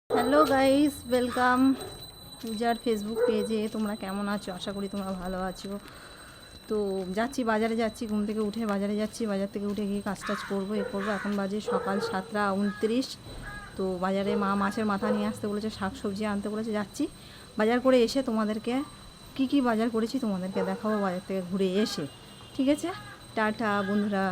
Hello guys, welcome পূজার Facebook পেজে। তোমরা কেমন আছো? আশা করি তোমরা ভালো আছো। তো যাচ্ছি, বাজারে যাচ্ছি, ঘুম থেকে উঠে বাজারে যাচ্ছি। বাজার থেকে উঠে গিয়ে কাজ টাজ করবো, করবো। এখন বাজে সকাল 7টা 29। তো বাজারে মা মাছের মাথা নিয়ে আসতে বলেছে, শাক সবজি আনতে বলেছে। যাচ্ছি, বাজার করে এসে তোমাদেরকে কি বাজার করেছি তোমাদেরকে দেখাবো বাজার থেকে ঘুরে এসে। ঠিক আছে, টাটা বন্ধুরা।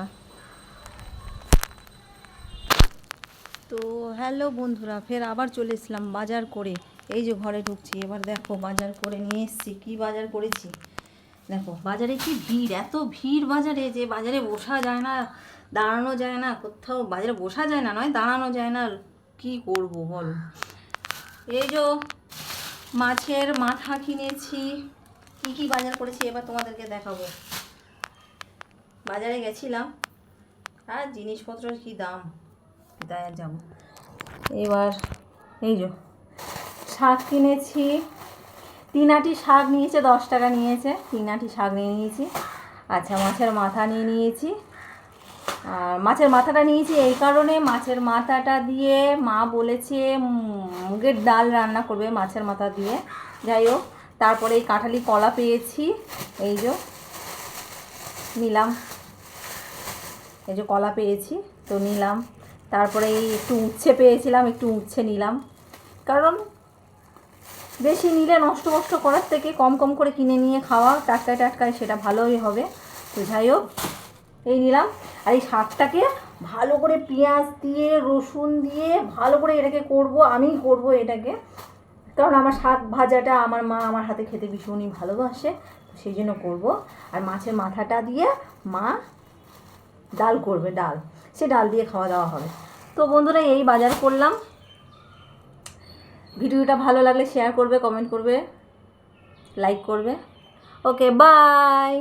তো হ্যালো বন্ধুরা, ফের আবার চলে এসলাম বাজার করে। এই যে ঘরে ঢুকছি, এবার দেখো বাজার করে নিয়ে এসেছি। কী বাজার করেছি দেখো। বাজারে কি ভিড়, এত ভিড় বাজারে যে বাজারে বসা যায় না, দাঁড়ানো যায় না। কোথাও বাজারে বসা যায় না, নয় দাঁড়ানো যায় না। কি করব বলো। এই যে মাছের মাথা কিনেছি। কি বাজার করেছি এবার তোমাদেরকে দেখাবো। বাজারে গেছিলাম আর জিনিসপত্রের কি দাম, তাই আর যাবো। এবার এই যে শাক কিনেছি। 3 আঁটি শাক নিয়েছে, 10 টাকা নিয়েছে। 3 আঁটি শাক নিয়ে নিয়েছি। আচ্ছা, মাছের মাথা নিয়ে নিয়েছি। আর মাছের মাথাটা নিয়েছি এই কারণে, মাছের মাথাটা দিয়ে মা বলেছে মুগের ডাল রান্না করবে মাছের মাথা দিয়ে। যাই হোক, তারপরে এই কাঁঠালি কলা পেয়েছি, এই যে নিলাম। এই যে কলা পেয়েছি, তো নিলাম। তারপরে এই একটু উচ্ছে পেয়েছিলাম, একটু উচ্ছে নিলাম। কারণ বেশি নিলে নষ্ট করার থেকে কম কম করে কিনে নিয়ে খাওয়া, টাটকায় সেটা ভালোই হবে। তো যাই হোক, এই নিলাম। আর এই শাকটাকে ভালো করে পেঁয়াজ দিয়ে রসুন দিয়ে ভালো করে এটাকে আমি করব এটাকে। কারণ আমার শাক ভাজাটা আমার মা আমার হাতে খেতে ভীষণই ভালোবাসে, তো সেই জন্য করবো। আর মাছের মাথাটা দিয়ে মা ডাল করবে, ডাল, সে ডাল দিয়ে খাওয়া দাওয়া হবে। তো বন্ধুরা, এই বাজার করলাম। ভিডিওটা ভালো লাগলে শেয়ার করবে, কমেন্ট করবে, লাইক করবে। ওকে, বাই।